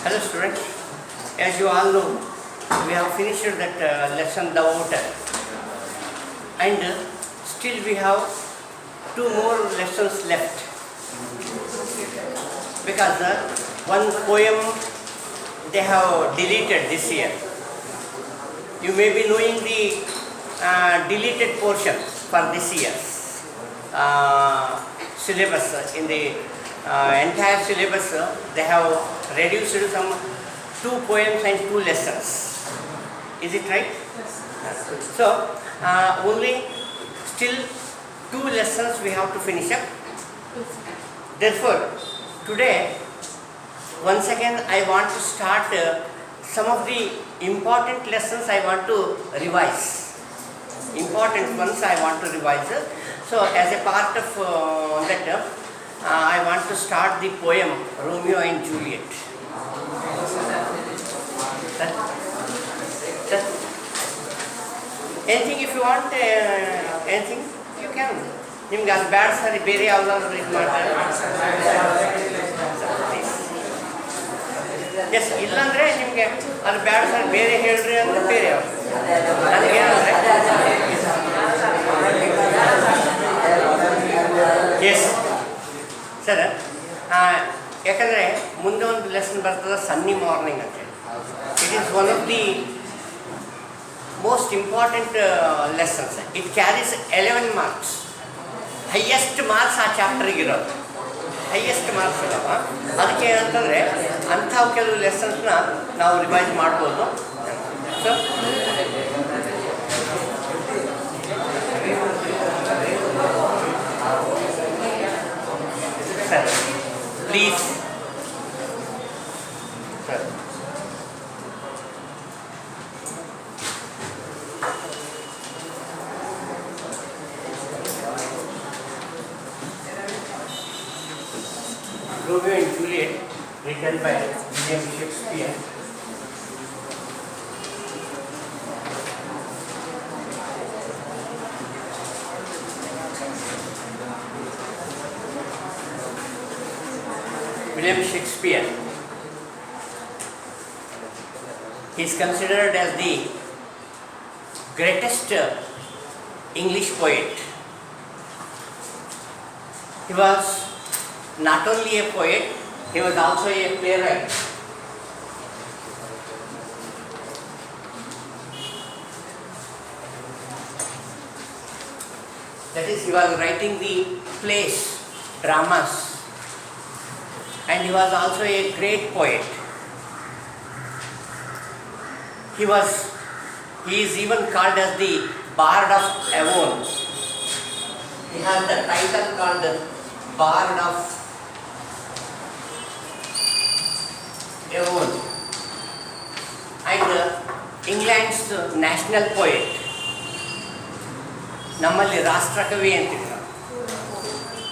Hello students, as you all know, we have finished that lesson the water, and still we have two more lessons left, because one poem they have deleted this year. You may be knowing the deleted portion for this year's syllabus. In the entire syllabus, they have reduced some 2 poems and 2 lessons. Is it right? Yes. So, only still 2 lessons we have to finish up. Therefore, today, once again I want to start some of the important lessons I want to revise. Important ones I want to revise. So, as a part of that, I want to start the poem Romeo and Juliet. Anything if you want, anything you can. ನಿಮ್ಗೆ ಅದು ಬ್ಯಾಡ ಸರಿ ಬೇರೆ ಯಾವುದಾದ್ರು ಇದು ಮಾಡ್ತಾರೆ. S ಇಲ್ಲಾಂದರೆ ನಿಮಗೆ ಅದು ಬ್ಯಾಡ ಸರಿ ಬೇರೆ ಹೇಳ್ರಿ ಅಂದರೆ ಬೇರೆ ಯಾವುದು ನನಗೇನಂದರೆ ಎಸ್ ಸರ್, ಯಾಕಂದರೆ ಮುಂದೆ ಒಂದು ಲೆಸನ್ ಬರ್ತದೆ ಸನ್ನಿ ಮಾರ್ನಿಂಗ್ ಅಂತೇಳಿ. It is one of the most important lessons. It carries 11 marks. Highest marks ಆ ಚಾಪ್ಟರ್ಗಿರೋದು, ಹೈಯೆಸ್ಟ್ ಮಾರ್ಕ್ಸ್ ಇದಾವ. ಅದಕ್ಕೆ ಏನಂತಂದರೆ ಅಂಥವು ಕೆಲವು ಲೆಸನ್ಸ್ನ ನಾವು ರಿವೈಸ್ ಮಾಡ್ಬೋದು. So sir please sir. Romeo and Juliet, written by William Shakespeare. William Shakespeare is considered as the greatest English poet. He was not only a poet, he was also a playwright. That is, he was writing the plays, dramas, and he was also a great poet. He is even called as the Bard of Avon. He has the title called Bard of Avon, and England's national poet. ನಮ್ಮಲ್ಲಿ ರಾಷ್ಟ್ರಕವಿ ಅಂತಿದ್ರು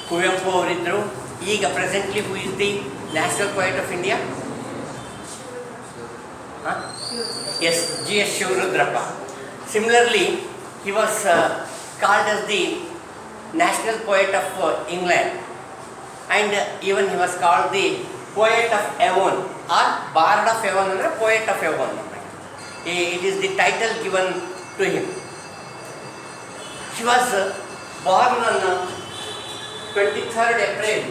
ಕುವೆಂಪು ಅವರಿದ್ದರು. ಈಗ presently who is the national poet of India? Yes, G.S. Shivarudrappa. Similarly he was called as the national poet of England, and even he was called the poet of Avon or Bard of Avon ಅಂದರೆ poet of Avon. It is the title given to him. He was born on 23rd April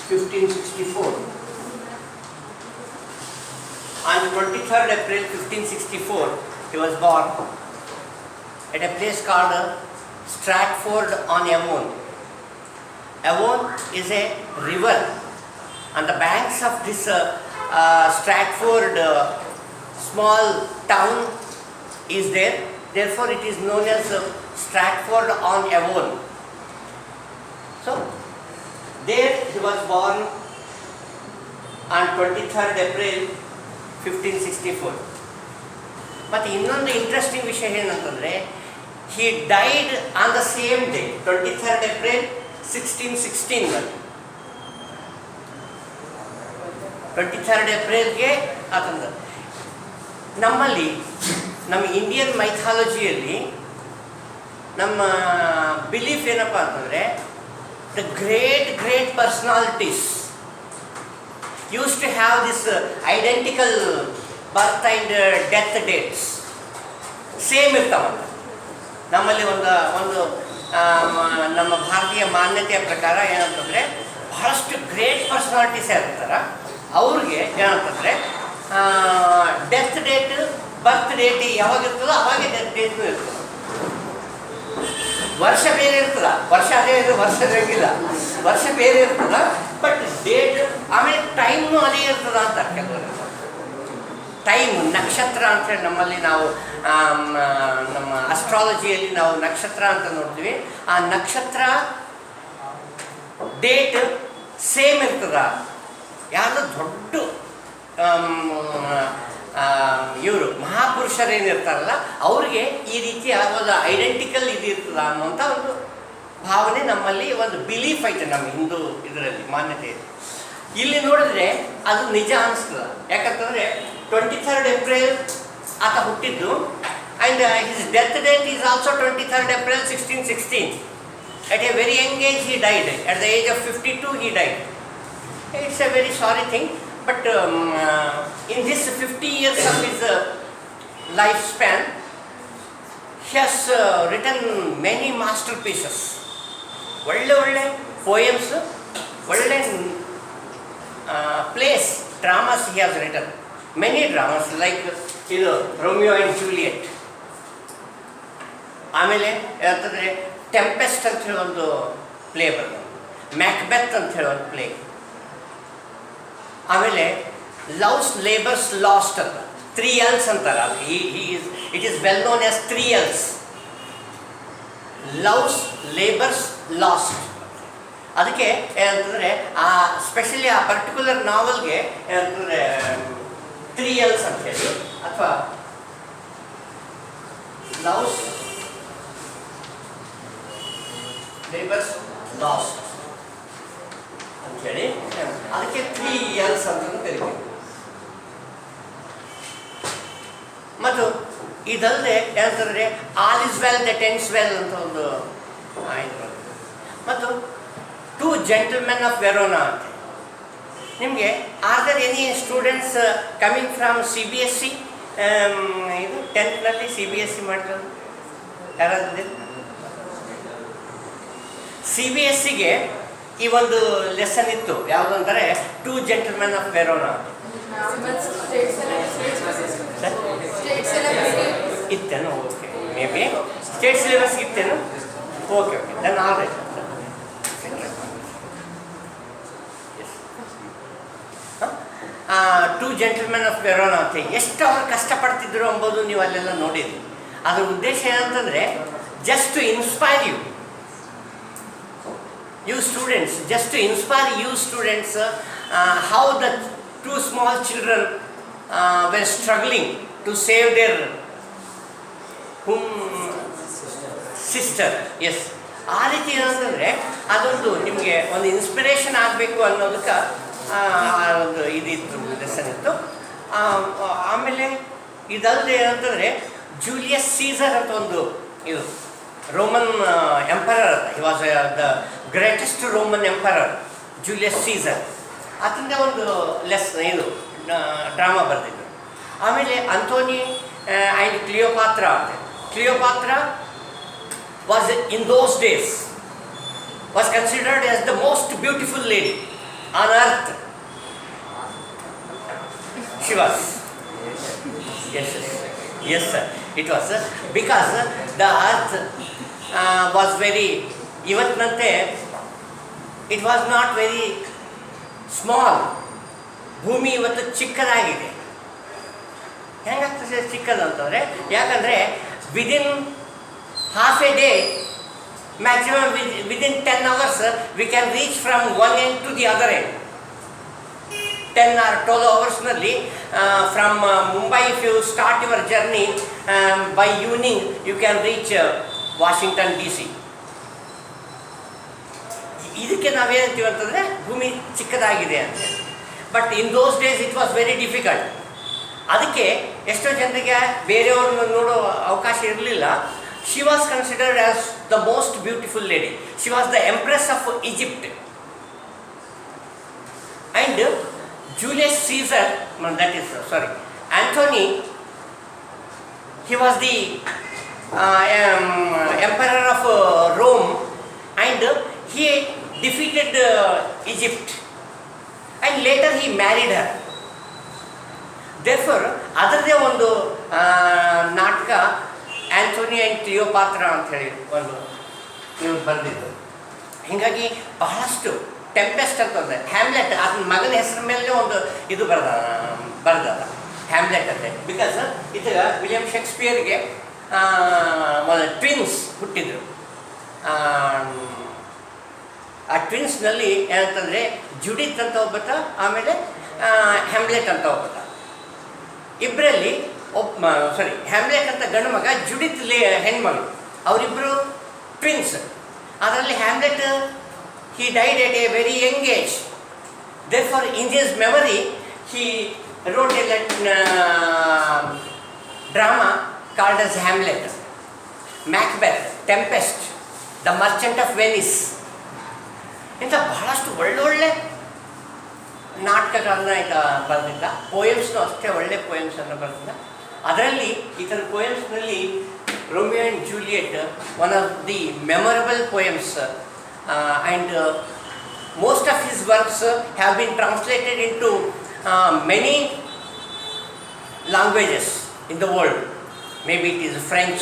1564. On 23rd April 1564, he was born at a place called Stratford on Avon. Avon is a river. On the banks of this Stratford small town is there. Therefore, it is known as Stratford on Avon. So, there he was born on 23rd April 1564. ಮತ್ತು ಇನ್ನೊಂದು interesting ವಿಷಯ ಏನಂತಂದರೆ, he died on the same day, 23rd April 1616. 23rd ಏಪ್ರಿಲ್ಗೆ ಆತಂದ. ನಮ್ಮಲ್ಲಿ ನಮ್ಮ Indian ಮೈಥಾಲಜಿಯಲ್ಲಿ ನಮ್ಮ belief ಏನಪ್ಪ ಅಂತಂದರೆ, the great personalities used to have this identical birth and death dates. Same ಇರ್ತಾವಂತ. ನಮ್ಮಲ್ಲಿ ಒಂದು ನಮ್ಮ ಭಾರತೀಯ ಮಾನ್ಯತೆಯ ಪ್ರಕಾರ ಏನಂತಂದರೆ ಬಹಳಷ್ಟು ಗ್ರೇಟ್ ಪರ್ಸನಾಲಿಟೀಸ್ ಇರ್ತಾರೆ. ಅವ್ರಿಗೆ ಏನಂತಂದರೆ ಡೆತ್ ಡೇಟ್ ಬರ್ತ್ ಡೇಟ್ ಯಾವಾಗ ಇರ್ತದೋ ಅವಾಗೆ ಡೆತ್ ಡೇಟ್ನೂ ಇರ್ತದೆ. ವರ್ಷ ಬೇರೆ ಇರ್ತದ, ವರ್ಷ ಅದೇ ವರ್ಷ ಇರೋಂಗಿಲ್ಲ, ವರ್ಷ ಬೇರೆ ಇರ್ತದ, ಬಟ್ ಡೇಟ್ ಆಮೇಲೆ ಟೈಮ್ನು ಅದೇ ಇರ್ತದ ಅಂತ ಕೆಲವರು. ಟೈಮ್ ನಕ್ಷತ್ರ ಅಂತೇಳಿ ನಮ್ಮಲ್ಲಿ ನಾವು ನಮ್ಮ ಅಸ್ಟ್ರಾಲಜಿಯಲ್ಲಿ ನಾವು ನಕ್ಷತ್ರ ಅಂತ ನೋಡ್ತೀವಿ. ಆ ನಕ್ಷತ್ರ ಡೇಟ್ ಸೇಮ್ ಇರ್ತದ. ಯಾರು ದೊಡ್ಡ ಇವರು ಮಹಾಪುರುಷರೇನಿರ್ತಾರಲ್ಲ ಅವ್ರಿಗೆ ಈ ರೀತಿಯ ಒಂದು ಐಡೆಂಟಿಕಲ್ ಇದು ಇರ್ತದ ಅನ್ನುವಂಥ ಒಂದು ಭಾವನೆ ನಮ್ಮಲ್ಲಿ ಒಂದು ಬಿಲೀಫ್ ಐತೆ ನಮ್ಮ ಹಿಂದೂ ಇದರಲ್ಲಿ ಮಾನ್ಯತೆ ಇದೆ. ಇಲ್ಲಿ ನೋಡಿದ್ರೆ ಅದು ನಿಜ ಅನಿಸ್ತದ. ಯಾಕಂತಂದರೆ 23rd April ಆತ ಹುಟ್ಟಿದ್ದು and his death date is also 23rd April 1616. At a very young age he died. At the age of 52 he died. It's a very sorry thing. But in this 50 years of his lifespan, he has written many masterpieces. ಒಳ್ಳೆ poems, ಒಳ್ಳೆ plays, dramas he has written. Many dramas like Romeo and Juliet. ಆಮೇಲೆ ಹೇಳ್ತಂದರೆ tempest ಅಂತ ಹೇಳಿ ಒಂದು play ಬರ್ತದೆ, Macbeth ಅಂತ ಹೇಳಿ ಒಂದು ಪ್ಲೇ. ಆಮೇಲೆ ಲವ್ಸ್ ಲೇಬರ್ಸ್ ಲಾಸ್ಟ್ ಅಂತ 3 L's ಅಂತಾರೆ. ಅದು it is well known as 3 L's. Loves labours last. ಅದಕ್ಕೆ ಏನಂತಂದರೆ ಆ ಸ್ಪೆಷಲಿ ಆ ಪರ್ಟಿಕ್ಯುಲರ್ ನಾವಲ್ಗೆ ಏನಂತಂದರೆ 3 L's ಅಂತ ಹೇಳಿ, ಅಥವಾ ಲವ್ಸ್ ಲೇಬರ್ಸ್ ಲಾಸ್ಟ್ ಅಂತೇಳಿ ಅದಕ್ಕೆ 3 L's ಅಂತ ಕರಿತೀವಿ. ಮತ್ತು ಇದಲ್ಲದೆ ಏನಂತಂದರೆ all is well that ends well ಅಂತ ಒಂದು ಆಯ್ತು. ಮತ್ತು 2 Gentlemen of Verona ಅಂತ. ನಿಮಗೆ are there any students coming from CBSE? ಇದು 10th CBSE ಮಾಡಿರೋದು ಯಾರಾದ್ರೆ? CBSEಗೆ ಈ ಒಂದು ಲೆಸನ್ ಇತ್ತು, ಯಾವುದು ಅಂದರೆ 2 Gentlemen of Verona ಇತ್ತೇನು? Okay, may be state syllabus ಇತ್ತೇನು? Okay okay, then all right. 2 Gentlemen of Verona ಅಂತ ಎಷ್ಟು ಅವ್ರು ಕಷ್ಟಪಡ್ತಿದ್ರು ಎಂಬುದು ನೀವು ಅಲ್ಲೆಲ್ಲ ನೋಡಿದ್ರಿ. ಅದರ ಉದ್ದೇಶ ಏನಂತಂದರೆ just to inspire you students, just to inspire you students how the 2 small children were struggling to save their sister. Yes, ಆ ರೀತಿ ಏನಂತಂದರೆ ಅದೊಂದು ನಿಮಗೆ ಒಂದು ಇನ್ಸ್ಪಿರೇಷನ್ ಆಗಬೇಕು ಅನ್ನೋದಕ್ಕೆ ಒಂದು ಇದಿತ್ತು, ಲೆಸನ್ ಇತ್ತು. ಆಮೇಲೆ ಇದಲ್ಲದೆ ಏನಂತಂದರೆ ಜೂಲಿಯಸ್ ಸೀಸರ್ ಅಂತ ಒಂದು ಇದು Roman emperor. He was the greatest Roman emperor Julius Caesar. ಅದರಿಂದ ಒಂದು ಇದು ಡ್ರಾಮಾ ಬರೆದಿದ್ದು. ಆಮೇಲೆ ಅಂಥೋನಿ ಆ್ಯಂಡ್ ಕ್ಲಿಯೋಪಾತ್ರಾ ಅಂತ. Cleopatra was in those days was considered as the most beautiful lady on earth. She was. Yes sir, it was because the earth was very, ಇವತ್ತಿನಂತೆ it was not very small. ಭೂಮಿ ಇವತ್ತು ಚಿಕ್ಕದಾಗಿದೆ. ಹೆಂಗಾಗ್ತದೆ ಚಿಕ್ಕದಂತಂದರೆ, ಯಾಕಂದರೆ within half a day, maximum within 10 hours we can reach from one end to the other end. 10 or 12 hours ನಲ್ಲಿ from Mumbai, if you start your journey by evening you can reach Washington DC. ಇದಕ್ಕೆ ನಾವೇನಂತೀವಿ ಅಂತಂದರೆ ಭೂಮಿ ಚಿಕ್ಕದಾಗಿದೆ ಅಂತ. But in those days it was very difficult. ಅದಕ್ಕೆ ಎಷ್ಟೋ ಜನರಿಗೆ ಬೇರೆಯವ್ರನ್ನ ನೋಡೋ ಅವಕಾಶ ಇರಲಿಲ್ಲ. She was considered as the most beautiful lady. She was the Empress of Egypt. And Julius Caesar, Anthony, he was the emperor of Rome, and he defeated Egypt, and later he married her. Therefore, ಅದರದೇ ಒಂದು ನಾಟಕ Anthony and ಕ್ಲಿಯೋಪಾತ್ರಾ ಅಂಥೇಳಿ ಒಂದು ನೀವು ಬರೆದಿದ್ದು. ಹೀಗಾಗಿ ಬಹಳಷ್ಟು tempest ಅಂತ ಒಂದು ಹ್ಯಾಮ್ಲೆಟ್ ಅದನ್ನ ಮಗನ ಹೆಸರ ಮೇಲೆ ಒಂದು ಇದು ಬರೆದ ಹ್ಯಾಮ್ಲೆಟ್ ಅಂತೆ. ಬಿಕಾಸ್ ಇದು ವಿಲಿಯಂ ಶೇಕ್ಸ್ಪಿಯರ್ಗೆ ಟ್ವಿನ್ಸ್ ಹುಟ್ಟಿದ್ರು. ಆ ಟ್ವಿನ್ಸ್ನಲ್ಲಿ ಏನಂತಂದರೆ ಜುಡಿತ್ ಅಂತ ಒಬ್ಬತ್ತ, ಆಮೇಲೆ ಹ್ಯಾಮ್ಲೆಟ್ ಅಂತ ಒಬ್ಬತ್ತ. ಇಬ್ಬರಲ್ಲಿ ಹ್ಯಾಮ್ಲೆಟ್ ಅಂತ ಗಂಡು ಮಗ, ಜುಡಿತ್ ಹೆಣ್ಮಗಳು, ಅವರಿಬ್ಬರು ಟ್ವಿನ್ಸ್. ಅದರಲ್ಲಿ Hamlet he died at a very young age. Therefore, in his memory, he wrote a drama called as Hamlet, Macbeth, Tempest, The Merchant of Venice. ಇಂಥ ಬಹಳಷ್ಟು ಒಳ್ಳೊಳ್ಳೆ ನಾಟಕಗಳನ್ನ ಬರೆದಿದ್ದ. ಪೋಯಮ್ಸ್ನು ಅಷ್ಟೇ ಒಳ್ಳೆ ಪೋಯಮ್ಸನ್ನು ಬರೆದಿದ್ದ. ಅದರಲ್ಲಿ ಈತನ ಪೋಯಮ್ಸ್ನಲ್ಲಿ Romeo and Juliet one of the memorable poems. And most of his works have been translated into many languages in the world. Maybe it is French,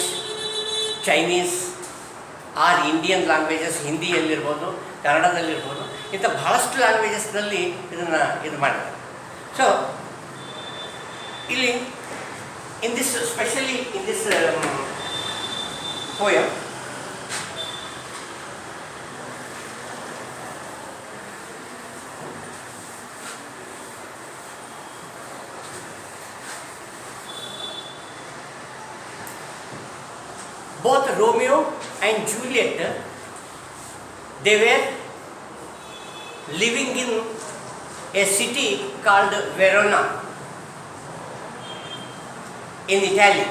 Chinese or Indian languages, ಹಿಂದಿಯಲ್ಲಿರ್ಬೋದು, ಕನ್ನಡದಲ್ಲಿರ್ಬೋದು, ಇಂಥ ಬಹಳಷ್ಟು ಲ್ಯಾಂಗ್ವೇಜಸ್ನಲ್ಲಿ ಇದನ್ನು ಇದು ಮಾಡಿದ್ದಾರೆ. ಸೊ ಇಲ್ಲಿ in this specially in this poem, both Romeo and Juliet, they were living in a city called Verona in Italy,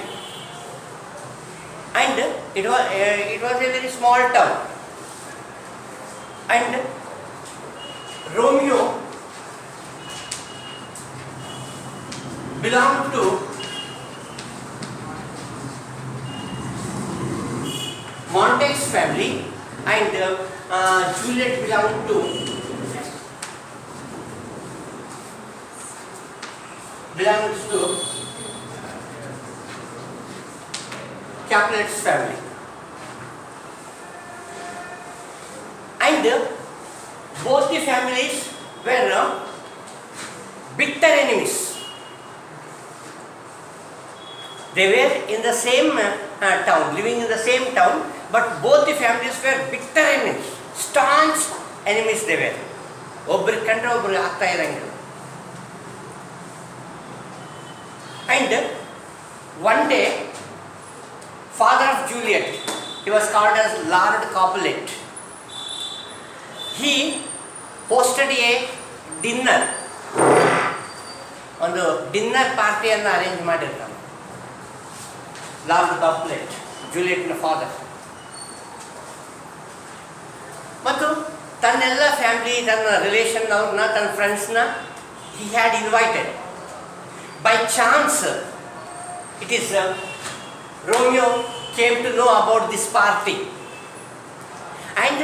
and it was a very small town. And Romeo belonged to Montague's family, and Juliet belonged to Capulet's family. And both the families were bitter enemies. They were in the same town, living in the same town, but both the families were bitter enemies, staunch enemies they were. ಒಬ್ಬರು ಕಂಡ್ರೆ ಒಬ್ಬರು ಆಗ್ತಾ ಇರಂಗಿಲ್ಲ. And one day, father of Juliet, he was called as Lord Capulet, he hosted a dinner, ಒಂದು dinner ಪಾರ್ಟಿಯನ್ನು arrange ಮಾಡಿರ್ತಾನೆ lord ಕಾಪುಲೆಟ್, ಜೂಲಿಯಟ್ನ father. ಮತ್ತು ತನ್ನೆಲ್ಲ family, ತನ್ನ relation ಅವ್ರನ್ನ, ತನ್ನ ಫ್ರೆಂಡ್ಸ್ನ he had invited. By chance, it is Romeo came to know about this party, and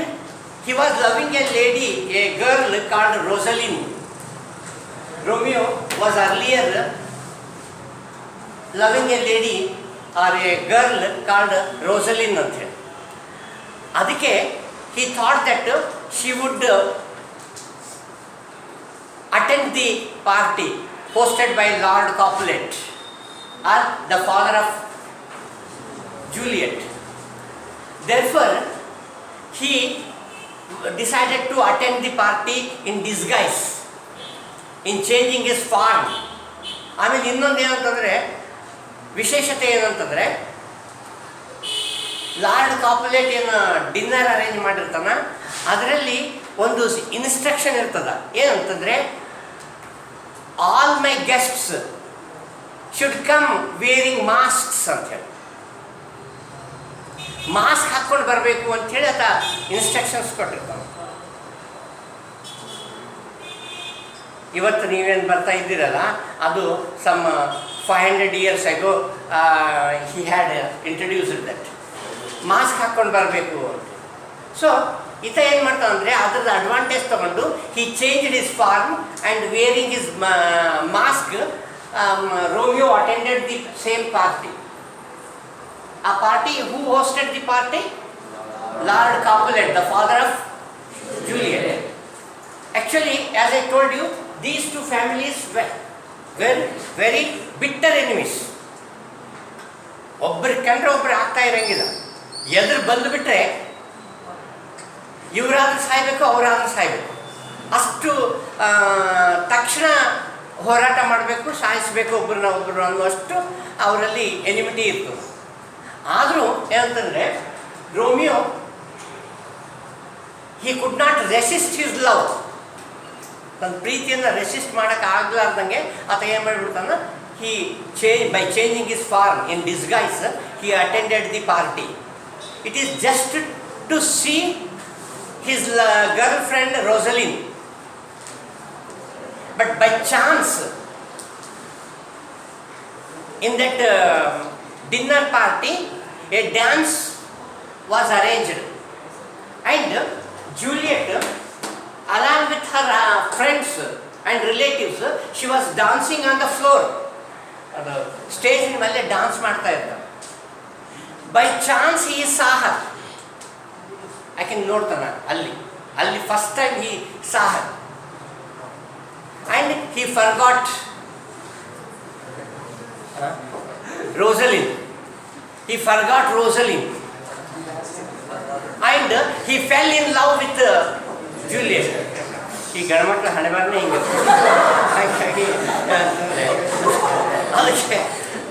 he was loving a lady, a girl called Rosaline. Romeo was earlier loving a lady or a girl called Rosaline ಅಂತ ಹೇಳಿ. ಅದಕ್ಕೆ he thought that she would attend the party hosted by Lord Capulet, or the father of Juliet. Therefore, he decided to attend the party in disguise, in changing his form. ಆಮೇಲೆ ಇನ್ನೊಂದು ಏನಂತಂದರೆ, ವಿಶೇಷತೆ ಏನಂತಂದರೆ, lord ಕಾಪುಲೆಟ್ ಏನು dinner arrange ಮಾಡಿರ್ತಾನೆ, ಅದರಲ್ಲಿ ಒಂದು instruction ಇರ್ತದೆ. ಏನಂತಂದರೆ, all my guests should come varying masks ಅಂತ ಹೇಳಿ. ಮಾಸ್ಕ್ ಹಾಕ್ಕೊಂಡು ಬರಬೇಕು ಅಂಥೇಳಿ ಆತ ಇನ್ಸ್ಟ್ರಕ್ಷನ್ಸ್ ಕೊಟ್ಟಿರ್ತಾನೆ. ಇವತ್ತು ನೀವೇನು ಬರ್ತಾ ಇದ್ದೀರಲ್ಲ, ಅದು some 500 years ago he had introduced that. Mask ಹಾಕ್ಕೊಂಡು ಬರಬೇಕು ಅಂತ. ಸೊ ಈತ ಏನು ಮಾಡ್ತಾನೆ ಅಂದರೆ ಅದರದ್ದು ಅಡ್ವಾಂಟೇಜ್ ತೊಗೊಂಡು he changed his form and wearing his mask. Romeo attended the same party. ಆ party who hosted the party? Lord Capulet, the father of Juliet. Actually, as I told you, these two families were very bitter enemies. ಒಬ್ಬರು ಕಂಡ್ರೆ ಒಬ್ಬರು ಆಗ್ತಾ ಇರೋಂಗಿಲ್ಲ. ಎದುರು ಬಂದುಬಿಟ್ರೆ ಇವರಾದ್ರೂ ಸಾಯ್ಬೇಕು, ಅವರಾದ್ರೂ ಸಾಯ್ಬೇಕು. ಅಷ್ಟು ತಕ್ಷಣ ಹೋರಾಟ ಮಾಡಬೇಕು, ಸಾಯಿಸಬೇಕು ಒಬ್ಬರನ್ನ ಒಬ್ಬರು ಅನ್ನುವಷ್ಟು ಅವರಲ್ಲಿ ಎನಿಮಿಟಿ ಇತ್ತು. ಆದರೂ ಏನಂತಂದರೆ Romeo he could not resist his love. ತನ್ನ ಪ್ರೀತಿಯನ್ನು ರೆಸಿಸ್ಟ್ ಮಾಡೋಕ್ಕೆ ಆಗಲಾರ್ದಂಗೆ ಆತ ಏನು ಮಾಡಿಬಿಡ್ತಾನೆ, by changing his form in disguise, he attended the party. It is just to see his girlfriend Rosaline. But by chance, in that dinner party, a dance was arranged, and Juliet, along with her friends and relatives, she was dancing on the floor. ಅದು ಸ್ಟೇಜಿನ ಮೇಲೆ dance ಮಾಡ್ತಾ ಇದ್ದ. By chance ಈ ಸಾಹ ಆಕೆ ನೋಡ್ತಾನೆ ಅಲ್ಲಿ first time ಈ ಸಾಹ and he forgot Rosaline. He forgot Rosaline and he fell in love with Juliet. ಈ ಗಂಡ್ಮಕ್ಳ ಹಣೆ ಬಾರನೇ ಹಿಂಗೆ ಹಾಗಾಗಿ ಅದಕ್ಕೆ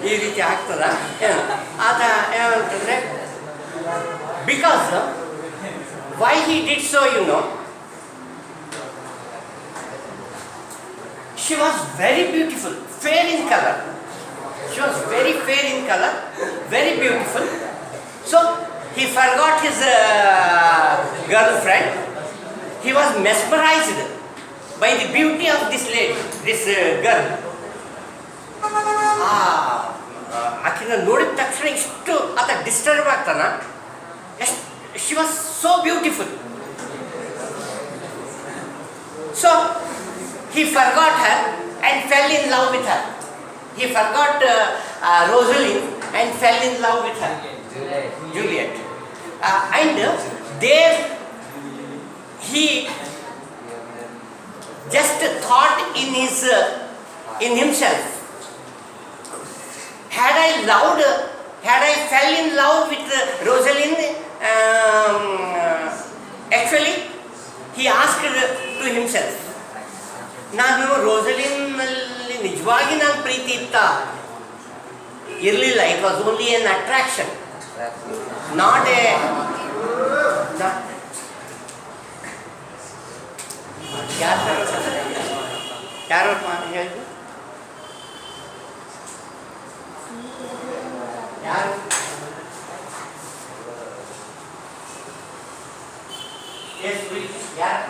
ಈ ರೀತಿ ಆಗ್ತದ. ಆತ ಏನಂತಂದರೆ because why he did so, you know, she was very beautiful, fair in color. She was very fair in color, very beautiful. So he forgot his girlfriend. He was mesmerized by the beauty of this lady, this girl. ಆಕಿನ ನೋಡಿದ ತಕ್ಷಣ ಇಷ್ಟು ಆತ disturb ಆಗ್ತಾನ. She was so beautiful. So he forgot her and fell in love with her. He forgot Rosaline and fell in love with her, Juliet. And there he just thought in himself, had I fell in love with Rosaline, actually he asked to himself, ನಾನು ರೋಸಲಿನ್ನಲ್ಲಿ ನಿಜವಾಗಿ ನಾನು ಪ್ರೀತಿ ಇರಲಿಲ್ಲ. It was only N attraction, not A ಯಾರು ಹೇಳಿದ್ರು ಯಾರು ಯಾರು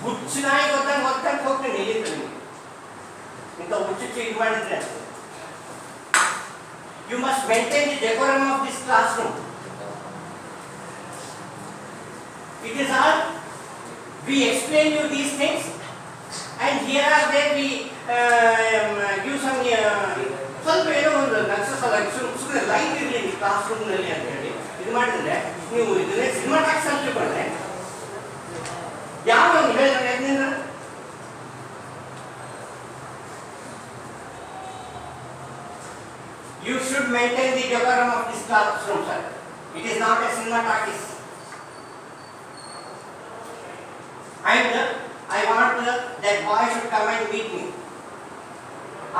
ಹುಚ್ಚನಾಯಿ ಗೊತ್ತಂಗೆ ಹೋಗ್ತೀನಿ ಇಲ್ಲಿಂದ ಇಂಥ ಹುಚ್ಚು ಇದು ಮಾಡಿದ್ರೆ. You must maintain the decorum of this classroom. It is all, we explain you these things and here are there we give some ಸ್ವಲ್ಪ ಏನೋ ಒಂದು ಸುಮ್ಮನೆ ಲೈಟ್ ಇರಲಿ ಕ್ಲಾಸ್ ರೂಮ್ನಲ್ಲಿ ಅಂತ ಹೇಳಿ ಇದು ಮಾಡಿದ್ರೆ ನೀವು ಇದನ್ನೇ ಸಿನಿಮಾ ಟ್ಯಾಕ್ಸ್ ಅಂತ ತಿಳ್ಕೊಂಡ್ರೆ ಯಾವ ಒಂದು ಹೇಳಿದ್ರೆ ಎದ್ನಿಂದ you should maintain the decorum of this classroom, sir. It is not a cinema talkies. And I want that boy should come and meet me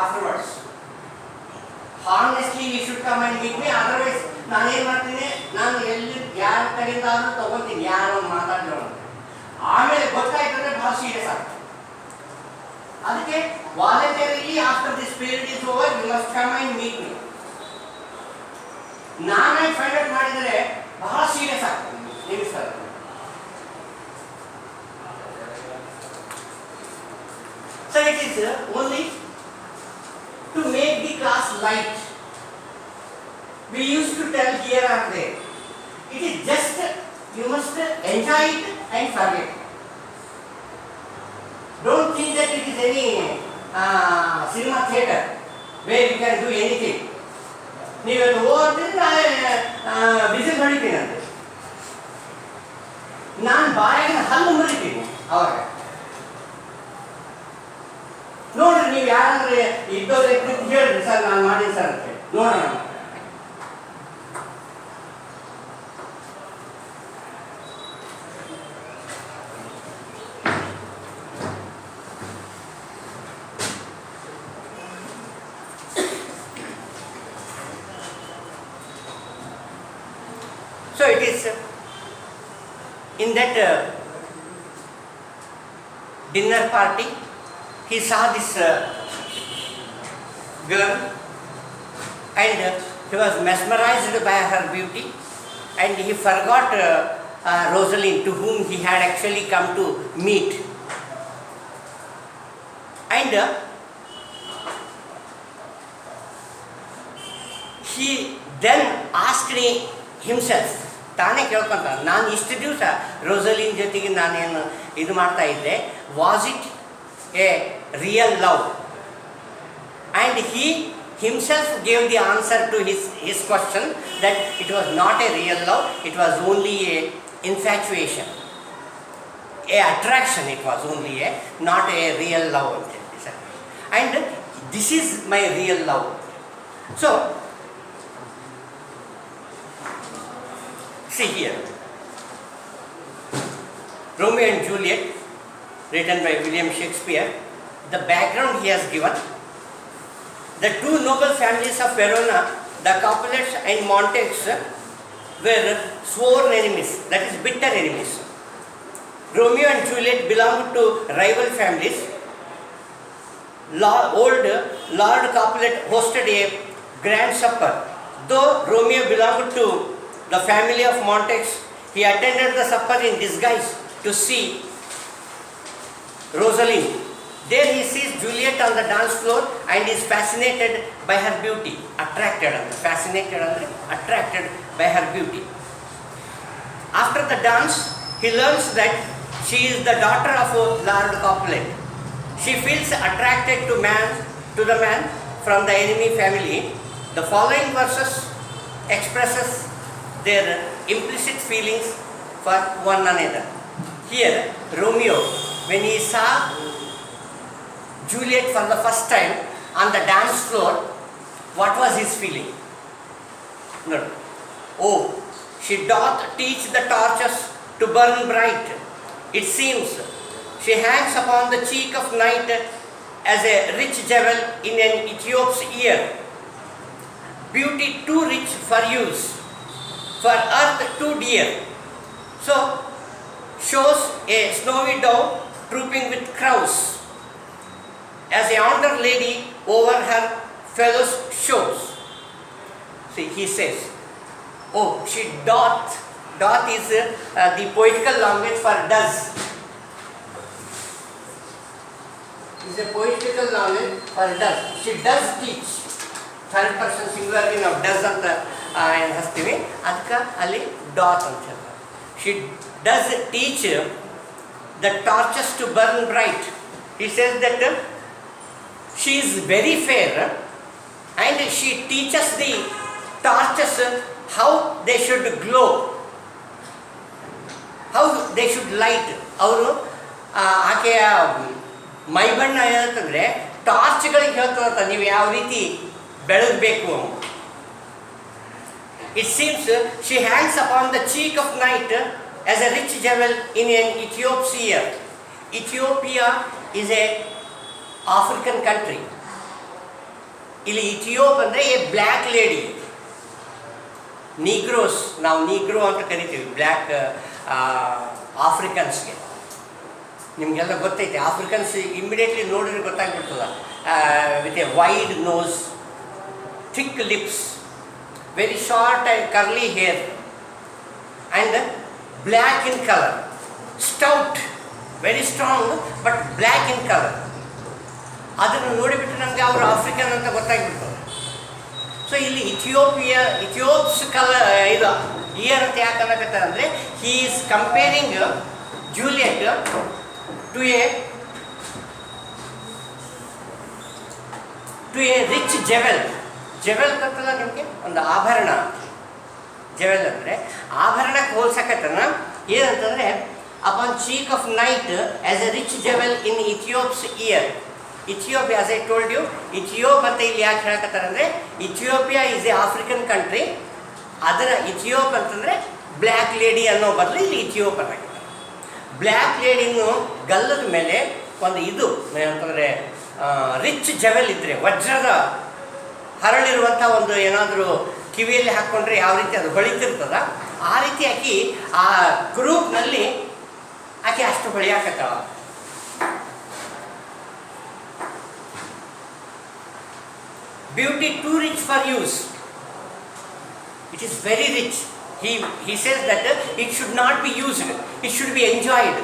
afterwards. Honestly, he should come and meet me. Otherwise, ನಾನು ಏನು ಮಾಡ್ತೀನಿ, ನಾನು ಎಲ್ಲಿ ಯಾರ ಕಡೆಯಿಂದಾದ್ರೂ ತಗೊತೀನಿ, ಯಾರೋ ಮಾತಾಡಿದ್ರು ಆಮೇಲೆ ಗೊತ್ತಾಯ್ತಂದ್ರೆ ಭಾಳ ಸೀರಿಯಸ್ ಆಗ್ತದೆ. Voluntarily after this period is over, you must come and meet me. ನಾನಾಗಿ ಫೈಂಡ್ ಔಟ್ ಮಾಡಿದರೆ ಬಹಳ ಸೀರಿಯಸ್ ಆಗ್ತದೆ ನೀವು sir. So it is only to make the class light. We used to tell here or there. It is just you must enjoy it and forget. Don't think that it is any cinema theater where you can do anything. ನೀವೆಲ್ಲ ಓದಿದ್ರೆ ನಾನು ಬಿಸಿಲು ಹೊಡಿತೀನಿ ಅಂತ, ನಾನು ಬಾಯಿನ ಹಲ್ಲು ಮುರಿತೀನಿ ಅವಾಗ. ನೋಡ್ರಿ ನೀವು ಯಾರಂದ್ರೆ ಇದ್ದವ್ರೆ ಹೇಳ್ರಿ ಸರ್ ನಾನು ಮಾಡೀನಿ ಸರ್ ಅಂತ ಹೇಳಿ ನೋಡೋಣ. So it is in that dinner party, he saw this girl and he was mesmerized by her beauty, and he forgot Rosalind, to whom he had actually come to meet. And he then asked himself, ತಾನೇ ಕೇಳ್ಕೊಂತ, ನಾನು ಇಷ್ಟು ದಿವಸ Rosaline ಜೊತೆಗೆ ನಾನೇನು ಇದು ಮಾಡ್ತಾ ಇದ್ದೆ, was it A real love? And he himself gave the answer to his question that it was not a real love, it was only a infatuation, a attraction, it was only a not a real love. And this is my real love. So see here, Romeo and Juliet, written by William Shakespeare. The background he has given: the two noble families of Verona, the Capulets and Montagues, were sworn enemies, that is bitter enemies. Romeo and Juliet belonged to rival families. Old Lord Capulet hosted a grand supper. Though Romeo belonged to the family of Montagues, he attended the supper in disguise to see Rosalind. There he sees Juliet on the dance floor and is fascinated by her beauty. Attracted by her beauty. After the dance, he learns that she is the daughter of Lord Capulet. She feels attracted to the man from the enemy family. The following verses expresses their implicit feelings for one another. Here, Romeo, when he saw Juliet for the first time on the dance floor, what was his feeling? No. Oh, she doth teach the torches to burn bright. It seems she hangs upon the cheek of night as a rich jewel in an Ethiop's ear. Beauty too rich for use, for earth too dear. So shows a snowy dove trooping with crows, as a yonder lady over her fellows shows. See, he says, oh, she doth is the poetical language for does. Is a poetical language for does. She does teach. Third person singular of does ಅಂತ ಏನು ಹಚ್ತೀವಿ, ಅದಕ್ಕೆ ಅಲ್ಲಿ dot ಅಂತ ಹೇಳ್ತಾರೆ. She does teach the torches to burn bright. He says that she is very fair and she teaches the torches how they should glow, how they should light. ಅವರು ಆಕೆಯ ಮೈಬಣ್ಣ ಏನಂತಂದರೆ ಟಾರ್ಚ್ಗಳಿಗೆ ಹೇಳ್ತಾರಂತ ನೀವು ಯಾವ ರೀತಿ ಬೆಳಗಬೇಕು. It seems she hangs upon the cheek of night as a rich jewel in an Ethiopia's ear. Ethiopia is a African country. ಇಲ್ಲಿ ಇಥಿಯೋಪ್ ಅಂದರೆ A black lady. ನೀಗ್ರೋಸ್, ನಾವು Negro ಅಂತ ಕರಿತೀವಿ ಬ್ಲ್ಯಾಕ್ ಆಫ್ರಿಕನ್ಸ್ಗೆ. ನಿಮಗೆಲ್ಲ ಗೊತ್ತೈತೆ, ಆಫ್ರಿಕನ್ಸ್ ಇಮಿಡಿಯೇಟ್ಲಿ ನೋಡಿದ್ರೆ ಗೊತ್ತಾಗ್ಬಿಡ್ತದ. With a wide nose, thick lips, very short and curly hair and black in colour, stout, very strong but black in colour. ಅದನ್ನು ನೋಡಿಬಿಟ್ಟು ನಮಗೆ ಅವರು ಆಫ್ರಿಕನ್ ಅಂತ ಗೊತ್ತಾಗ್ಬಿಡ್ತದೆ. ಸೊ ಇಲ್ಲಿ ಇಥಿಯೋಪ್ಸ್ ಇದು ಇಯರ್ ಅಂತ ಯಾಕೆ ಅನ್ನಕತ್ತಾರೆ ಅಂದರೆ, he is comparing Juliet to a rich jewel. Jewel ಗೊತ್ತಲ್ಲ ನಿಮಗೆ, ಒಂದು ಆಭರಣ. ಜೆವೆಲ್ ಅಂದರೆ ಆಭರಣಕ್ಕೆ ಹೋಲ್ಸಕತ್ತನ. ಏನಂತಂದರೆ, upon cheek of night as a rich jewel in Ethiop's ear. Ethiopia, as I told you, Ethiop ಅಂತ ಇಲ್ಲಿ ಯಾಕೆ ಹೇಳಕತ್ತಾರೆ ಅಂದರೆ, Ethiopia is a African country. ಅದರ ಇಥಿಯೋಪ್ ಅಂತಂದರೆ ಬ್ಲ್ಯಾಕ್ ಲೇಡಿ ಅನ್ನೋ ಬದಲು ಇಲ್ಲಿ ಇಥಿಯೋಪ್ ಅನ್ನೋದು. ಬ್ಲ್ಯಾಕ್ ಲೇಡಿನು ಗಲ್ಲದ ಮೇಲೆ ಒಂದು ಇದು ಏನಂತಂದರೆ ರಿಚ್ ಜೆವೆಲ್ ಇದ್ದರೆ, ವಜ್ರದ ಹರಳಿರುವಂಥ ಒಂದು ಏನಾದರೂ ಕಿವಿಯಲ್ಲಿ ಹಾಕ್ಕೊಂಡ್ರೆ ಯಾವ ರೀತಿ ಅದು ಹೊಳಿತಿರ್ತದ, ಆ ರೀತಿ ಆಕಿ ಆ ಗ್ರೂಪ್ನಲ್ಲಿ ಆಕೆ ಅಷ್ಟು ಹೊಳಿಯಾಕತ್ತಾಳ. Beauty too rich for use. It is very rich. He says that it should not be used. It should be enjoyed.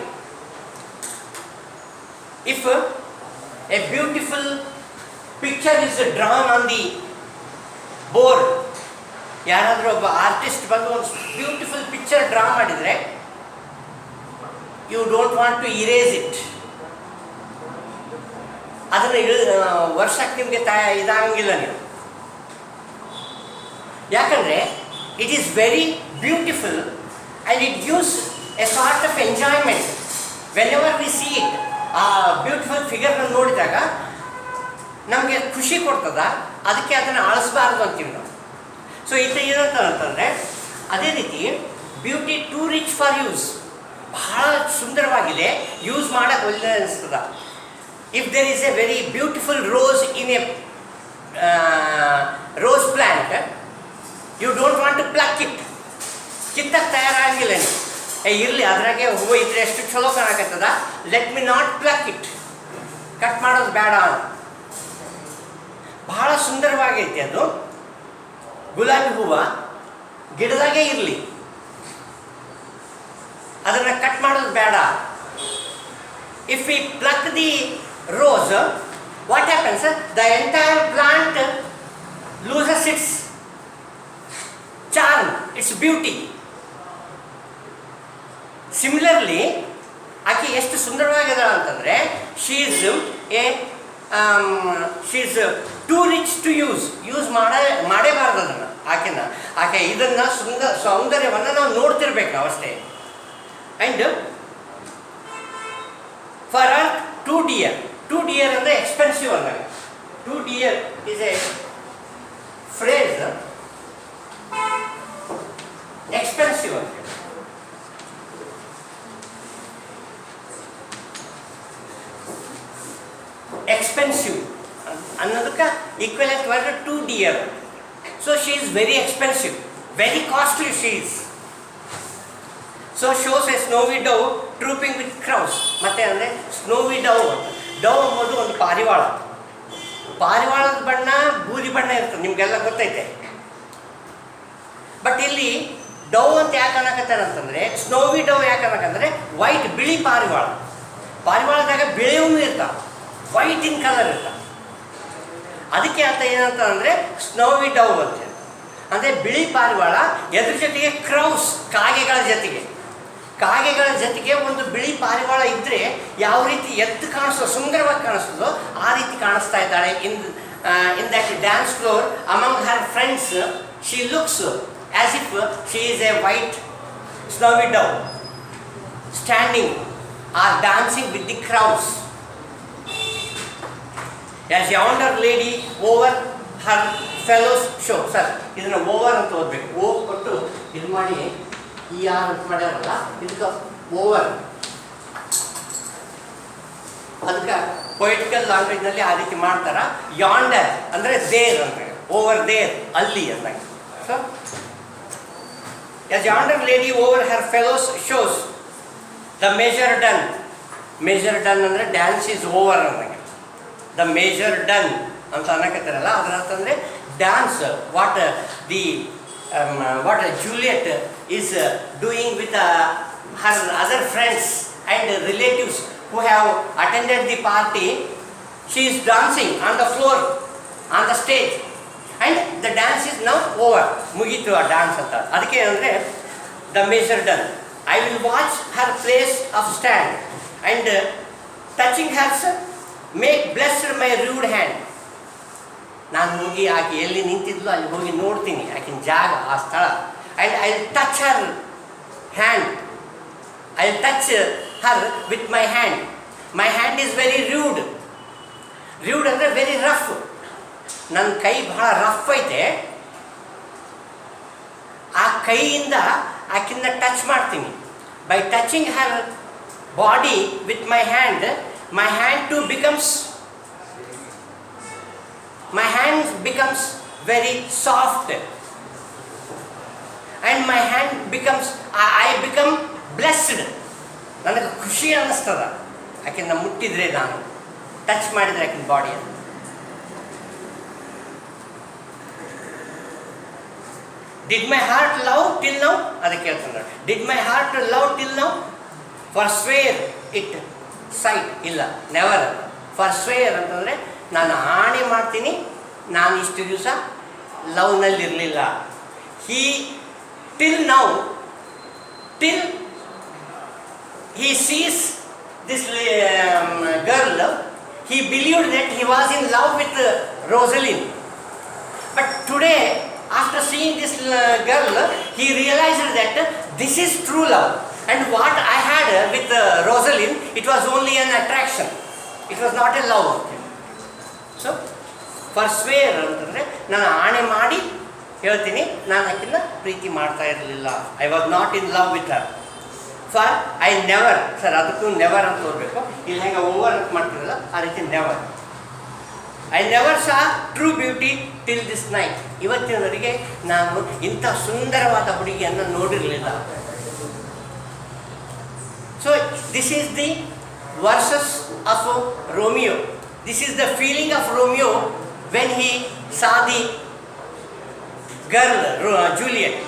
If a beautiful picture is drawn on the board, ಯಾರಾದರೂ ಒಬ್ಬ ಆರ್ಟಿಸ್ಟ್ ಬಂದು ಒಂದು beautiful picture draw ಮಾಡಿದರೆ, you don't want to erase it. ಅದನ್ನು ವರ್ಷಕ್ಕೆ ನಿಮಗೆ ಇದಾಗಂಗಿಲ್ಲ ನೀವು. ಯಾಕಂದರೆ it is very beautiful and it gives a sort of enjoyment whenever we see it. ಆ ಬ್ಯೂಟಿಫುಲ್ ಫಿಗರ್ನ ನೋಡಿದಾಗ ನಮಗೆ ಖುಷಿ ಕೊಡ್ತದ, ಅದಕ್ಕೆ ಅದನ್ನು ಅಳಿಸ್ಬಾರ್ದು ಅಂತೀವಿ ನಾವು. ಸೊ ಏನಂತ ಅಂತಂದರೆ, ಅದೇ ರೀತಿ beauty two rich for use, ಬಹಳ ಸುಂದರವಾಗಿದೆ, ಯೂಸ್ ಮಾಡೋಕ್ಕೆ ಒಳ್ಳೆ ಅನಿಸ್ತದ. If there is a very beautiful rose in a rose plant, you don't want to pluck it. ಕಿತ್ತಕ್ಕೆ ತಯಾರಾಗಿಲ್ಲ ನೀವು. ಇರಲಿ, ಅದ್ರಾಗೆ ಹೂವು ಇದ್ರೆ ಎಷ್ಟು ಚಲೋ ಕಾಣಕತ್ತದ, let me not pluck it, cut ಮಾಡೋದು ಬೇಡ. ಬಹಳ ಸುಂದರವಾಗೈತಿ ಅದು. ಗುಲಾಬಿ ಹೂವು ಗಿಡದಾಗೆ ಇರಲಿ, ಅದನ್ನು ಕಟ್ ಮಾಡೋದು ಬೇಡ. If we pluck the rose, what happens? The entire plant loses its charm, its beauty. Similarly, ಆಕೆ ಎಷ್ಟು ಸುಂದರವಾಗಿದ್ದಾಳೆ ಅಂತಂದರೆ, she is too rich to use ಮಾಡೇಬಾರ್ದು ಅದನ್ನು. ಆಕೆ ಇದನ್ನು ಸೌಂದರ್ಯವನ್ನು ನಾವು ನೋಡ್ತಿರ್ಬೇಕು ನಾವು ಅಷ್ಟೇ. And for her, too dear ಅಂದರೆ ಎಕ್ಸ್ಪೆನ್ಸಿವ್ ಅಂದಾಗ. Too dear is a phrase, expensive ಅಂತ. ಎಕ್ಸ್ಪೆನ್ಸಿವ್ ಅನ್ನೋದಕ್ಕೆ equivalent word too dear. So she is very expensive, very costly she is. So shows a snowy dove trooping with crows. ಮತ್ತೆ ಅಂದರೆ ಸ್ನೋವಿ ಡವ್ ಎಂಬುದು ಒಂದು ಪಾರಿವಾಳ. ಪಾರಿವಾಳದ ಬಣ್ಣ ಬೂದಿ ಬಣ್ಣ ಇರ್ತದೆ, ನಿಮಗೆಲ್ಲ ಗೊತ್ತೈತೆ. ಬಟ್ ಇಲ್ಲಿ ಡವ್ ಅಂತ ಯಾಕೆ ಅನ್ನಕತ್ತಾರೆ ಅಂತಂದರೆ, ಸ್ನೋವಿ ಡವ್ ಯಾಕೆ ಅನ್ನಕಂದ್ರೆ ವೈಟ್, ಬಿಳಿ ಪಾರಿವಾಳ. ಪಾರಿವಾಳದಾಗ ಬಿಳಿಯೂ ಇರ್ತಾವೆ, ವೈಟ್ ಇನ್ ಕಲರ್ ಇರ್ತಾವೆ. ಅದಕ್ಕೆ ಅಂತ ಏನಂತ ಅಂದರೆ ಸ್ನೋವಿ ಡವ್ ಅಂತ. ಅಂದರೆ ಬಿಳಿ ಪಾರಿವಾಳ, ಎದ್ರ ಜೊತೆಗೆ ಕ್ರೌಸ್, ಕಾಗೆಗಳ ಜೊತೆಗೆ ಒಂದು ಬಿಳಿ ಪಾರಿವಾಳ ಇದ್ದರೆ ಯಾವ ರೀತಿ ಎದ್ದು ಕಾಣಿಸ್ತೋ, ಸುಂದರವಾಗಿ ಕಾಣಿಸ್ತದೋ ಆ ರೀತಿ ಕಾಣಿಸ್ತಾ ಇದ್ದಾಳೆ. In that dance floor among her friends she looks as if she is a white snowy dove standing or dancing with the crowds. As yonder lady over her fellows show. Sir ಇದನ್ನು over ಅಂತ ಓದಬೇಕು. ಓ ಕೊಟ್ಟು ಇದು ಮಾಡಿ ಈ R ಅಂತ ಮಾಡ್ಯಾರಲ್ಲ, ಇದಕ್ಕೆ over. ಅದಕ್ಕೆ ಪೊಯಿಟಿಕಲ್ ಲ್ಯಾಂಗ್ವೇಜ್ನಲ್ಲಿ ಆ ರೀತಿ ಮಾಡ್ತಾರ. ಯಾಂಡರ್ ಅಂದರೆ ದೇರ್ ಅಂತ, ಓವರ್ ದೇರ್ ಅಲ್ಲಿ ಅಂದಾಗ. So as yonder lady over her fellows shows the measure done. Major done ಅಂದರೆ ಡ್ಯಾನ್ಸ್ ಈಸ್ ಓವರ್ ಅನ್ನಂಗೆ. ದ ಮೇಜರ್ ಡನ್ ಅಂತ ಅನ್ನಕತ್ತಾರಲ್ಲ, ಅದರ ಅರ್ಥ ಅಂದರೆ dance what Juliet is doing with her other friends and relatives who have attended the party. She is dancing on the floor, on the stage, and the dance is now over. ಮುಗೀತು ಆ dance ಅಂತ. ಅದಕ್ಕೆ ಅಂದರೆ the major done. I will watch Har place of stand and touching hours make blessed my rude hand. ನಾನು ಹೋಗಿ ಆಕೆ ಎಲ್ಲಿ ನಿಂತಿದ್ಲು ಅಲ್ಲಿ ಹೋಗಿ ನೋಡ್ತೀನಿ ಆಕಿನ ಜಾಗ, ಆ ಸ್ಥಳ. And I will touch her hand. I will touch her with my hand. My hand is very rude. Rude ಅಂದರೆ ವೆರಿ ರಫ್. ನನ್ನ ಕೈ ಬಹಳ ರಫ್ ಐತೆ. ಆ ಕೈಯಿಂದ ಆಕಿನ್ನ ಟಚ್ ಮಾಡ್ತೀನಿ. By touching her body with my hand to my hand becomes very soft and my hand becomes, I become blessed. ನನಗೆ ಖುಷಿ ಅನ್ನಿಸ್ತದ ಆಕೆನ ಮುಟ್ಟಿದ್ರೆ, ನಾನು ಟಚ್ ಮಾಡಿದರೆ ಆಕಿನ ಬಾಡಿಯನ್ನು. Did my heart love till now? ಅದಕ್ಕೆ ಹೇಳ್ತಾರೆ, did my heart love till now? Forswear it sight ಇಲ್ಲ, ನೆವರ್. ಫಾರ್ ಸ್ವೇರ್ ಅಂತಂದರೆ ನಾನು ಆಣೆ ಮಾಡ್ತೀನಿ ನಾನು ಇಷ್ಟು ದಿವಸ ಲವ್ನಲ್ಲಿರಲಿಲ್ಲ. Till now, till he sees this girl, he believed that he was in love with Rosalind. But today, after seeing this girl, he realized that this is true love. And what I had with Rosalind, it was only an attraction. It was not a love. So, for swear ಅಂತಂದರೆ ನಾನು ಆಣೆ ಮಾಡಿ ಹೇಳ್ತೀನಿ ನಾನು ಆಕಿನ್ನ ಪ್ರೀತಿ ಮಾಡ್ತಾ ಇರಲಿಲ್ಲ. I was not in love with her. For I never, sir ಅದಕ್ಕೂ never ಅಂತ ಓದಬೇಕು. ಇಲ್ಲಿ ಹೆಂಗೆ ಓವರ್ ಅಂತ ಮಾಡ್ತಿರಲ್ಲ ಆ ರೀತಿ never. I never saw true beauty till this night. ಇವತ್ತಿನವರೆಗೆ ನಾನು ಇಂಥ ಸುಂದರವಾದ ಹುಡುಗಿಯನ್ನು ನೋಡಿರಲಿಲ್ಲ. So this is the verses of Romeo. This is the feeling of Romeo when he saw the girl Juliet.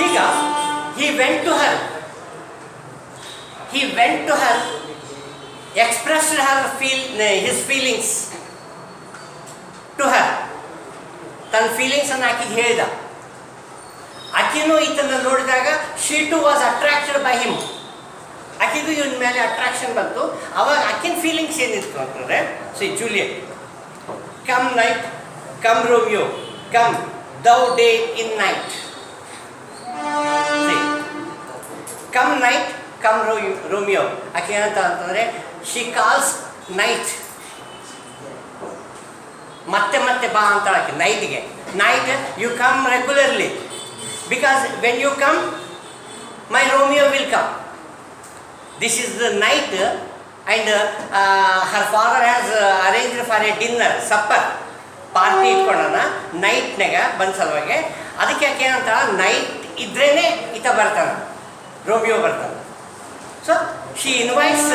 ಈಗ he went to her, expressed his feelings to her. ತನ್ನ ಫೀಲಿಂಗ್ಸನ್ನು ಆಕೆಗೆ ಹೇಳಿದ. ಆಕೆನೂ ಈತನ ನೋಡಿದಾಗ she too was attracted by him. ಆಕೆಗೂ ಇವನ ಮೇಲೆ attraction ಬಂತು. ಅವಾಗ ಆಕಿನ ಫೀಲಿಂಗ್ಸ್ ಏನಿತ್ತು ಅಂತಂದರೆ, C Juliet, come night come Romeo come thou day in night. Come night come Romeo. ಆಕೆ ಏನಂತ ಅಂತಂದರೆ ಶಿ ಕಾಲ್ಸ್ ನೈಟ್, ಮತ್ತೆ ಮತ್ತೆ ಬಾ ಅಂತಾಳೆ ಆಕೆ ನೈಟ್ಗೆ. Night you come regularly because when you come my Romeo will come. This is the night and her father has arranged for a dinner, supper party ಇಟ್ಕೊಂಡನ ನೈಟ್ನಾಗ ಬಂದ ಸಲುವಾಗಿ. ಅದಕ್ಕೆ ಯಾಕೆ ಏನಂತ ನೈಟ್ ಇದ್ರೇ ಈತ ಬರ್ತಾನೆ, ರೋಮಿಯೋ ಬರ್ತಾನೆ. So she invites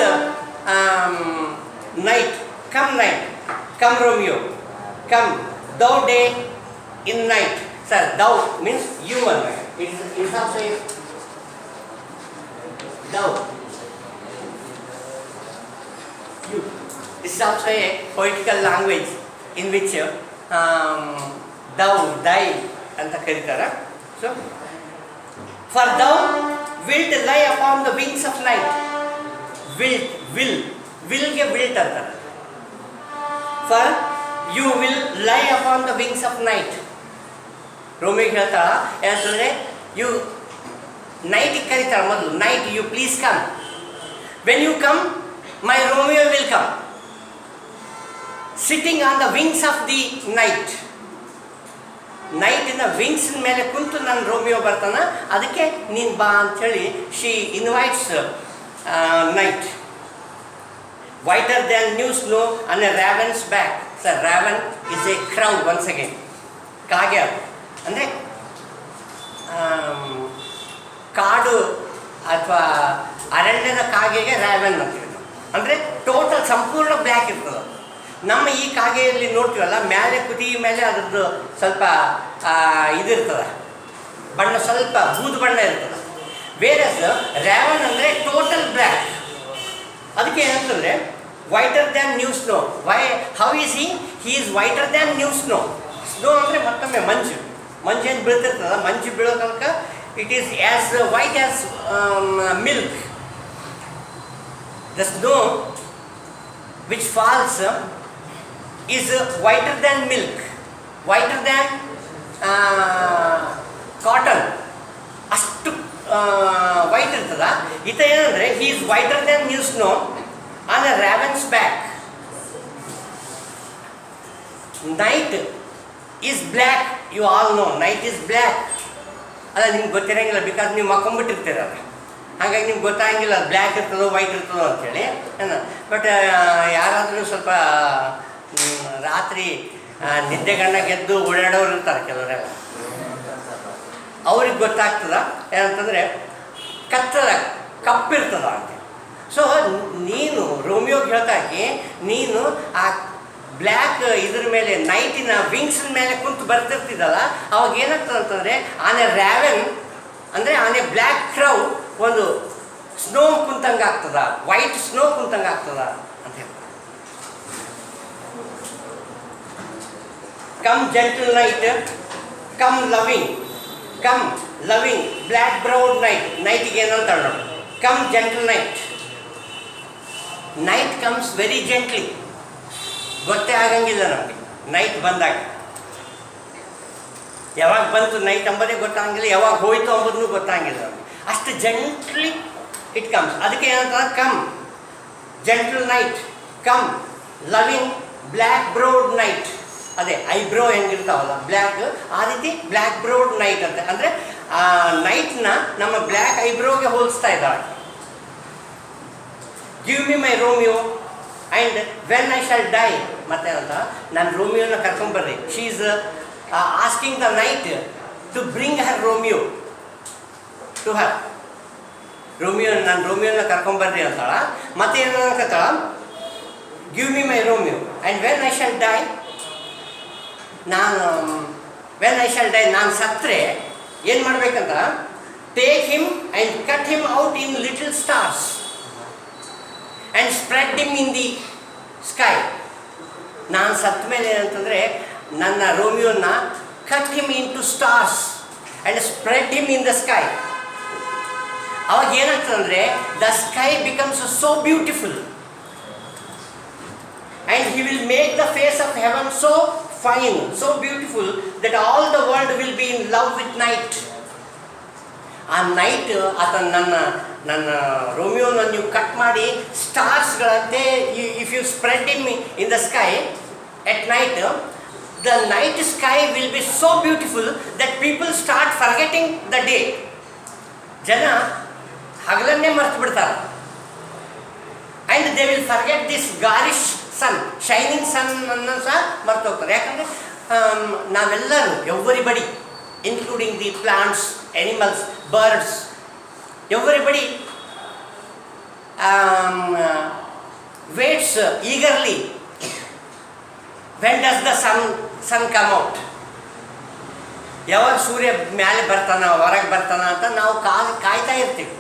night, come Romeo come thou day in night. Sir thou means you ಅನ್ನ, it's also thou, you. This is also a poetical language in which thou, thy ಅಂತ ಕರೀತಾರೆ. So for thou wilt lie upon the wings of night. willಗೆ wilt ಅಂತಾರೆ. For you will lie upon the wings of night. ರೋಮಿಗೆ ಹೇಳ್ತಾಳ ಏನಂತಂದರೆ you ನೈಟಿಗೆ ಕರೀತಾಳೆ ಮೊದಲು, night you please come. When you come my Romeo will come, sitting on the wings of the night. ನೈಟಿನ wings ಮೇಲೆ ಕುಂತು ನನ್ನ ರೋಮಿಯೋ ಬರ್ತಾನ, ಅದಕ್ಕೆ ನೀನು ಬಾ ಅಂಥೇಳಿ she invites night. Whiter than new snow on a raven's back. Sir raven is a crow once again. ಕಾಗೆ ಅಂದರೆ ಕಾಡು ಅಥವಾ ಅರಣ್ಯದ ಕಾಗೆಗೆ ರಾವನ್ ಅಂತೀವಿ ನಾವು. ಅಂದರೆ ಟೋಟಲ್ ಸಂಪೂರ್ಣ ಬ್ಲ್ಯಾಕ್ ಇರ್ತದೆ. ನಮ್ಮ ಈ ಕಾಗೆಯಲ್ಲಿ ನೋಡ್ತೀವಲ್ಲ, ಮೇಲೆ ಕುದಿ ಮೇಲೆ ಅದ್ರದ್ದು ಸ್ವಲ್ಪ ಇದಿರ್ತದೆ, ಬಣ್ಣ ಸ್ವಲ್ಪ ಬೂದು ಬಣ್ಣ ಇರ್ತದೆ. ಬೇರೆ ರ್ಯಾವನ್ ಅಂದರೆ ಟೋಟಲ್ ಬ್ಲ್ಯಾಕ್. ಅದಕ್ಕೆ ಏನಂತಂದರೆ whiter than new snow. How is he is whiter than new snow. Snow ಅಂದರೆ ಮತ್ತೊಮ್ಮೆ ಮಂಜೇನು ಬೀಳ್ತಿರ್ತದ, ಮಂಜು ಬೀಳೋ ತನಕ it is as white as milk. The snow which falls is whiter than milk, whiter than cotton. ಅಷ್ಟು ವೈಟ್ ಇರ್ತದ. ಈತ ಏನಂದರೆ he is whiter than new snow on a raven's back. Night is black. You all know night is black. ಅಲ್ಲ, ನಿಮ್ಗೆ ಗೊತ್ತಿರೋಂಗಿಲ್ಲ, because ನೀವು ಮಕ್ಕೊಂಬಿಟ್ಟಿರ್ತೀರಲ್ಲ, ಹಾಗಾಗಿ ನಿಮ್ಗೆ ಗೊತ್ತಾಗಿಲ್ಲ ಅದು ಬ್ಲ್ಯಾಕ್ ಇರ್ತದೋ ವೈಟ್ ಇರ್ತದೋ ಅಂಥೇಳಿ. ಬಟ್ ಯಾರಾದರೂ ಸ್ವಲ್ಪ ರಾತ್ರಿ ನಿದ್ದೆಗಣ್ಣ ಗೆದ್ದು ಓಡಾಡೋರು ಇರ್ತಾರೆ ಕೆಲವರೆಲ್ಲ, ಅವ್ರಿಗೆ ಗೊತ್ತಾಗ್ತದ ಏನಂತಂದರೆ ಕಪ್ಪಿರ್ತದ ಅಂತ. ಸೊ ನೀನು ರೋಮಿಯೋಗೆ ಹೇಳ್ತಾಕಿ, ನೀನು ಆ ಬ್ಲ್ಯಾಕ್ ಇದ್ರ ಮೇಲೆ ನೈಟಿನ ವಿಂಗ್ಸ್ ಮೇಲೆ ಕುಂತು ಬರ್ತಿರ್ತಿದ್ದಲ್ಲ, ಅವಾಗ ಏನಾಗ್ತದೆ ಅಂತಂದರೆ ಆನೆ ರ್ಯಾವೆನ್ ಅಂದರೆ ಆನೆ ಬ್ಲ್ಯಾಕ್ ಕ್ರೌ ಒಂದು ಸ್ನೋ ಕುಂತಂಗೆ ಆಗ್ತದ, ವೈಟ್ ಸ್ನೋ ಕುಂತಂಗೆ ಆಗ್ತದ ಅಂತ ಹೇಳ್ತಾರೆ. Come gentle night, come loving black brown night. ನೈಟಿಗೆ ಏನಂತ ನೋಡಿ, come gentle night comes very gently. ಗೊತ್ತೇ ಆಗಂಗಿಲ್ಲ ನಮಗೆ ನೈಟ್ ಬಂದಾಗ. ಯಾವಾಗ ಬಂತು ನೈಟ್ ಅಂಬೋದೇ ಗೊತ್ತಾಗಂಗಿಲ್ಲ, ಯಾವಾಗ ಹೋಯ್ತು ಅಂಬೋದನ್ನು ಗೊತ್ತಾಗಿಲ್ಲ ನಮಗೆ. ಅಷ್ಟು ಜೆಂಟ್ಲಿ ಇಟ್ ಕಮ್ಸ್. ಅದಕ್ಕೆ ಏನಂತಾರೆ come gentle night, come loving black browed night. ಅದೇ ಐಬ್ರೋ ಹೆಂಗಿರ್ತಾವಲ್ಲ ಬ್ಲ್ಯಾಕ್, ಆ ರೀತಿ ಬ್ಲ್ಯಾಕ್ ಬ್ರೌಡ್ ನೈಟ್ ಅಂತ. ಅಂದರೆ ಆ ನೈಟ್ನ ನಮ್ಮ ಬ್ಲ್ಯಾಕ್ ಐಬ್ರೋಗೆ ಹೋಲಿಸ್ತಾ ಇದ್ದಾಳೆ. Give me my Romeo and when I shall die. ಮತ್ತೇನಂತ, ನಾನು ರೋಮಿಯೋನ ಕರ್ಕೊಂಬರ್ರಿ. She is asking the night to bring her Romeo to her. ನಾನು ರೋಮಿಯೋನ ಕರ್ಕೊಂಬರ್ರಿ ಅಂತಾಳ. ಮತ್ತೆ ಏನಂತಾಳ, give me my Romeo and when I shall die. ನಾನು ಸತ್ತರೆ ಏನು ಮಾಡಬೇಕಂತ, take him and cut him out in little stars and spread him in the sky. ನಾನು ಸತ್ತ ಮೇಲೆ ಏನಂತಂದರೆ ನನ್ನ ರೋಮಿಯೋನ cut him in to stars and spread him in the sky. ಅವಾಗ ಏನಾಗ್ತದಂದರೆ the sky becomes so beautiful and he will make the face of heaven so fine, so beautiful that all the world will be in love with night. ಆ night ಆತ ನನ್ನ ರೋಮಿಯೋನ ನೀವು cut ಮಾಡಿ ಸ್ಟಾರ್ಸ್ಗಳಂತೆ, if you spread him in the sky at night, the night sky will be so beautiful that people start forgetting the day. ಜನ ಹಗಲನ್ನೇ ಮರ್ತು ಬಿಡ್ತಾರೆ. And they will forget this garish sun, shining sun ಅನ್ನು ಸಹ ಮರ್ತು ಹೋಗ್ತಾರೆ. ಯಾಕಂದರೆ ನಾವೆಲ್ಲರೂ everybody including the plants, animals, birds, everybody waits eagerly when does the sun come out. ಯಾವಾಗ ಸೂರ್ಯ ಮೇಲೆ ಬರ್ತಾನ, ಹೊರಗೆ ಬರ್ತಾನ ಅಂತ ನಾವು ಕಾಯ್ತಾ ಇರ್ತೀವಿ.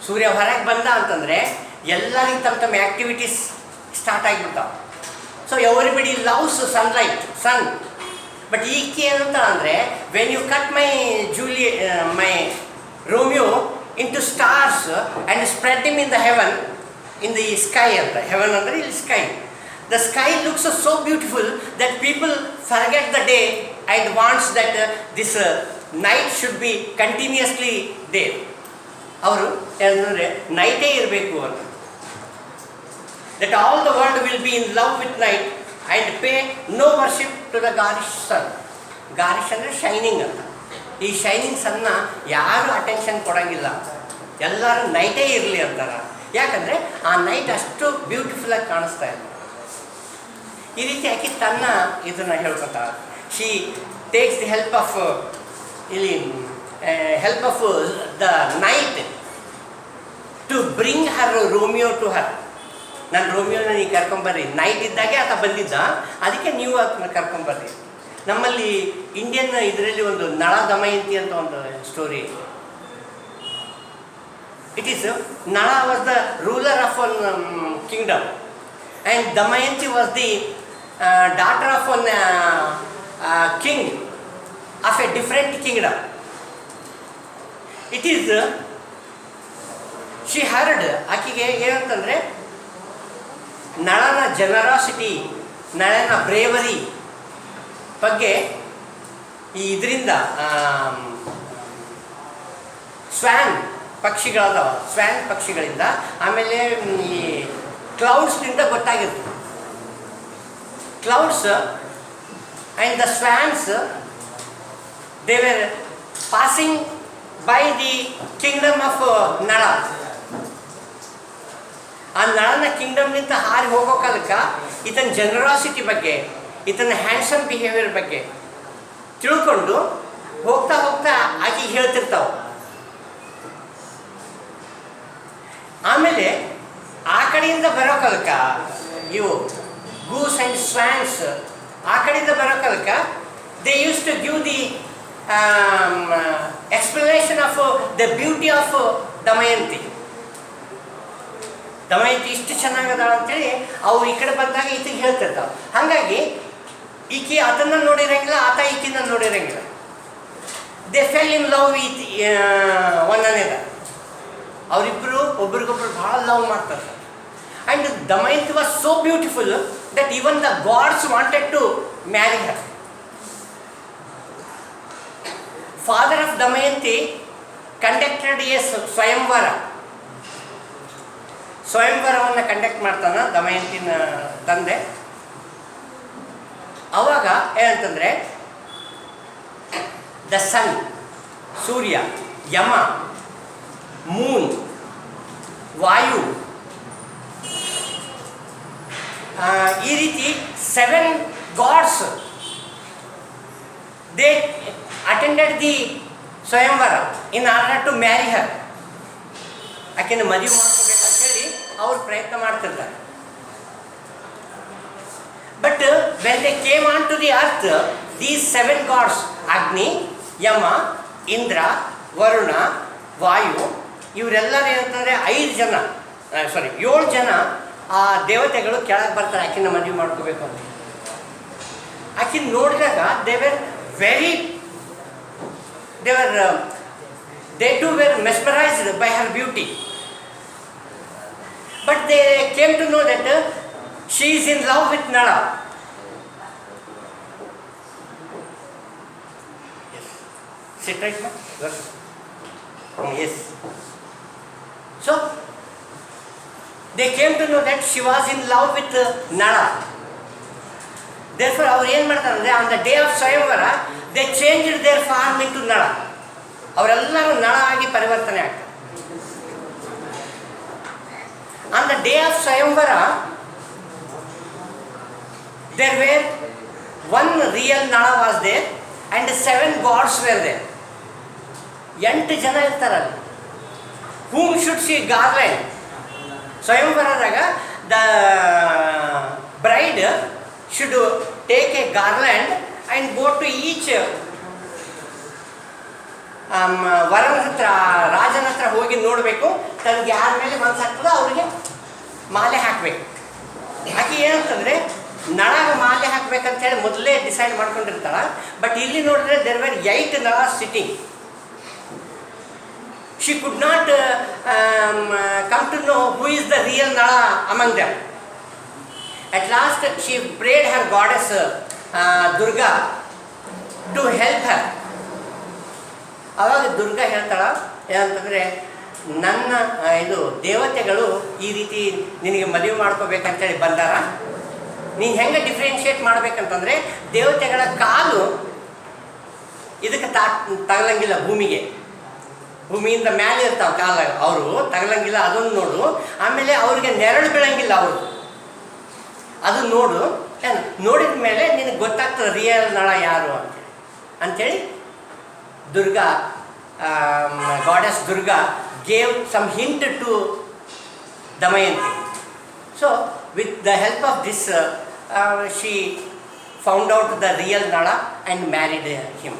ಸೂರ್ಯ ಹೊರಗೆ ಬಂದ ಅಂತಂದರೆ ಎಲ್ಲರಿಗೂ ತಮ್ಮ ಆ್ಯಕ್ಟಿವಿಟೀಸ್ ಸ್ಟಾರ್ಟ್ ಆಗಿಬಿಡ್ತಾವೆ. So everybody loves sun. But ಈಕೆ ಏನಂತ ಅಂದರೆ, when you cut my Romeo in to stars and spread him in the heaven, in the sky ಅಂತ. ಹೆವನ್ ಅಂದರೆ ಇಲ್ಲಿ sky. The sky looks so beautiful that people forget the day and wants that this night should be continuously day. ಅವರು ಏನಂದರೆ ನೈಟೇ ಇರಬೇಕು ಅಂತ. That all the world will be in love with night and pay no worship to the garish sun. Garish ಅಂದರೆ shining ಅಂತ. ಈ shining ಸನ್ನ ಯಾರು attention ಕೊಡೋಂಗಿಲ್ಲ, ಎಲ್ಲರೂ ನೈಟೇ ಇರಲಿ ಅಂತಾರೆ. ಯಾಕಂದರೆ ಆ ನೈಟ್ ಅಷ್ಟು ಬ್ಯೂಟಿಫುಲ್ಲಾಗಿ ಕಾಣಿಸ್ತಾ ಇದೆ. ಈ ರೀತಿ ಆಕೆ ತನ್ನ ಇದನ್ನು ಹೇಳ್ಕೊತಾರೆ. She takes the help of the night to bring her Romeo to her. ನಾನು ರೋಮಿಯೋನ ನೀವು ಕರ್ಕೊಂಬರ್ರಿ, ನೈಟ್ ಇದ್ದಾಗೆ ಆತ ಬಂದಿದ್ದ, ಅದಕ್ಕೆ ನೀವು ಅದನ್ನ ಕರ್ಕೊಂಬರ್ರಿ. ನಮ್ಮಲ್ಲಿ ಇಂಡಿಯನ್ ಇದರಲ್ಲಿ ಒಂದು ನಳ ದಮಯಂತಿ ಅಂತ ಒಂದು ಸ್ಟೋರಿ. ಇಟ್ ಈಸ್ ನಳ was the ruler of one Kingdom and Damayanti was the daughter of one king of A different Kingdom. It is she heard, ಆಕೆಗೆ ಏನಂತಂದರೆ ನಳನ ಜನರಾಸಿಟಿ, ನಳನ ಬ್ರೇವರಿ ಬಗ್ಗೆ ಈ ಇದರಿಂದ ಸ್ವ್ಯಾನ್ ಪಕ್ಷಿಗಳದಾವ, ಸ್ವ್ಯಾನ್ ಪಕ್ಷಿಗಳಿಂದ, ಆಮೇಲೆ ಈ ಕ್ಲೌಡ್ಸ್ನಿಂದ ಗೊತ್ತಾಗಿರ್ತದೆ. Clouds and the swans they were passing by the kingdom of Nala. ಆ ನಳನ ಕಿಂಗ್ಡಮ್ನಿಂದ ಹಾರಿ ಹೋಗೋ ಕಾಲಕ್ಕೆ ಈತನ ಜನರಾಸಿಟಿ ಬಗ್ಗೆ, ಈತನ ಹ್ಯಾಂಡ್ಸಮ್ ಬಿಹೇವಿಯರ್ ಬಗ್ಗೆ ತಿಳ್ಕೊಂಡು ಹೋಗ್ತಾ ಹೋಗ್ತಾ ಆಕೆ ಹೇಳ್ತಿರ್ತಾವೆ. ಆಮೇಲೆ ಆ ಕಡೆಯಿಂದ ಬರೋ ಕಾಲಕ್ಕೆ ಇವು ಗೂಸ್ ಆ್ಯಂಡ್ ಸ್ವ್ಯಾನ್ಸ್ ಆ ಕಡೆಯಿಂದ ಬರೋ ಕಾಲಕ್ಕೆ they use to give the explanation of the beauty of Damayanti. Damayanti ಇಷ್ಟು ಚೆನ್ನಾಗದಾಳ ಅಂತೇಳಿ ಅವು ಈ ಕಡೆ ಬಂದಾಗ ಈತಿಗೆ ಹೇಳ್ತಿರ್ತಾವೆ. ಹಾಗಾಗಿ ಈಕೆ ಅದನ್ನು ನೋಡಿರಂಗಿಲ್ಲ, ಆತ ಈಕಿನ ನೋಡಿರಂಗಿಲ್ಲ. They fell in love with one another. ಅವರಿಬ್ಬರು ಒಬ್ರಿಗೊಬ್ರು ಭಾಳ ಲವ್ ಮಾಡ್ತಾರೆ. And Damayanti was so beautiful that even the gods wanted to marry her. Father of Damayanti conducted a swayamvara. ಸ್ವಯಂವರವನ್ನು ಕಂಡಕ್ಟ್ ಮಾಡ್ತಾನೆ ದಮಯಂತಿನ ತಂದೆ. ಅವಾಗ ಏನಂತಂದರೆ the sun, Surya, Yama, Moon, ವಾಯು, ಈ ರೀತಿ 7 gods they attended the swayamvara in order to marry her. ಆಕೆನ ಮದುವೆ ಮಾಡ್ಕೋಬೇಕಂತೇಳಿ ಅವ್ರು ಪ್ರಯತ್ನ ಮಾಡ್ತಿರ್ತಾರೆ. But when they came on to the earth, these 7 gods Agni, Yama, Indra, Varuna, ವಾಯು, ಇವರೆಲ್ಲರೂ ಏನಂತಂದರೆ 7 ಜನ ಆ ದೇವತೆಗಳು ಕೆಳಗೆ ಬರ್ತಾರೆ ಆಕಿನ ಮದುವೆ ಮಾಡ್ಕೋಬೇಕು ಅಂತ. ಆಕಿನ ನೋಡಿದಾಗ they too were mesmerized by her beauty. But they came to know that she is in love with Nala. Yes. Sit right now. Yes. So, they came to know that she was in love with Nala. Therefore, ಅವರು ಏನು ಮಾಡ್ತಾರೆ ಅಂದರೆ on the day of swayamvara they changed their form in to Nala. ಅವರೆಲ್ಲರೂ ನಳ ಆಗಿ ಪರಿವರ್ತನೆ ಆಗ್ತಾರೆ. On the day of swayamvara there were 1 real Nala was there and 7 gods were there. 8 ಜನ ಇರ್ತಾರಲ್ಲಿ. Whom should she garland. ಸ್ವಯಂವರದಾಗ the bride should take a garland and go to each ವರನ ಹತ್ರ, ರಾಜನ ಹತ್ರ ಹೋಗಿ ನೋಡಬೇಕು. ತನಗೆ ಯಾರ ಮೇಲೆ ಮನಸ್ಸಾಗ್ತದೋ ಅವರಿಗೆ ಮಾಲೆ ಹಾಕಬೇಕು. ಆಕೆ ಏನಂತಂದರೆ ನಳಗೆ ಮಾಲೆ ಹಾಕ್ಬೇಕಂತೇಳಿ ಮೊದಲೇ ಡಿಸೈಡ್ ಮಾಡ್ಕೊಂಡಿರ್ತಾಳೆ. ಬಟ್ ಇಲ್ಲಿ ನೋಡಿದ್ರೆ ದೇರ್ ವೇರ್ 8 ನಳ sitting. She could not come to know who is the real Nala among them. At last she prayed her goddess Durga to help her. ಆವಾಗ ದುರ್ಗಾ ಹೇಳ್ತಾಳ ಏನಂತಂದರೆ, ನನ್ನ ಇದು ದೇವತೆಗಳು ಈ ರೀತಿ ನಿನಗೆ ಮದುವೆ ಮಾಡ್ಕೋಬೇಕಂತೇಳಿ ಬಂದಾರ. ನೀನು ಹೆಂಗೆ ಡಿಫ್ರೆನ್ಷಿಯೇಟ್ ಮಾಡ್ಬೇಕಂತಂದರೆ ದೇವತೆಗಳ ಕಾಲು ಇದಕ್ಕೆ ತಗಲಂಗಿಲ್ಲ, ಭೂಮಿಯಿಂದ ಮೇಲೆ ಇರ್ತಾವೆ ಕಾಲ, ಅವರು ತಗಲಂಗಿಲ್ಲ, ಅದನ್ನು ನೋಡು. ಆಮೇಲೆ ಅವ್ರಿಗೆ ನೆರಳು ಬೀಳಂಗಿಲ್ಲ, ಅವರು ಅದು ನೋಡು. ನೋಡಿದ ಮೇಲೆ ನಿನಗೆ ಗೊತ್ತಾಗ್ತದೆ ರಿಯಲ್ ನಳ ಯಾರು ಅಂಥೇಳಿ Durga, goddess Durga gave some hint to Damayanti. So with the help of this, she found out the real Nala and married him.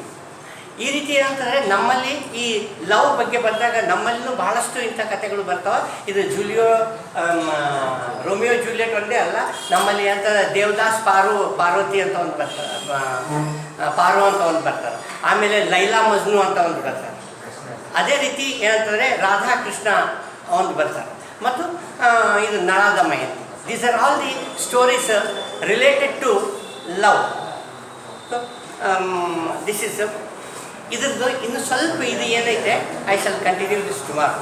ಈ ರೀತಿ ಏನಂತಂದರೆ ನಮ್ಮಲ್ಲಿ ಈ ಲವ್ ಬಗ್ಗೆ ಬಂದಾಗ ನಮ್ಮಲ್ಲಿನೂ ಬಹಳಷ್ಟು ಇಂಥ ಕಥೆಗಳು ಬರ್ತಾವೆ. ಇದು ರೋಮಿಯೋ ಜೂಲಿಯಟ್ ಒಂದೇ ಅಲ್ಲ, ನಮ್ಮಲ್ಲಿ ಅಂತ ದೇವದಾಸ್ ಪಾರ್ವತಿ ಅಂತ ಒಂದು ಬರ್ತಾರೆ, ಪಾರು ಅಂತ ಒಂದು ಬರ್ತಾರೆ. ಆಮೇಲೆ ಲೈಲಾ ಮಜ್ನು ಅಂತ ಒಂದು ಬರ್ತಾರೆ. ಅದೇ ರೀತಿ ಏನಂತಂದರೆ ರಾಧಾಕೃಷ್ಣ ಒಂದು ಬರ್ತಾರೆ. ಮತ್ತು ಇದು Nala Damayanti. These are all the stories related to love. So this is ಇದ್ರದ್ದು ಇನ್ನು ಸ್ವಲ್ಪ ಇದು ಏನೈತೆ, I shall continue this tomorrow.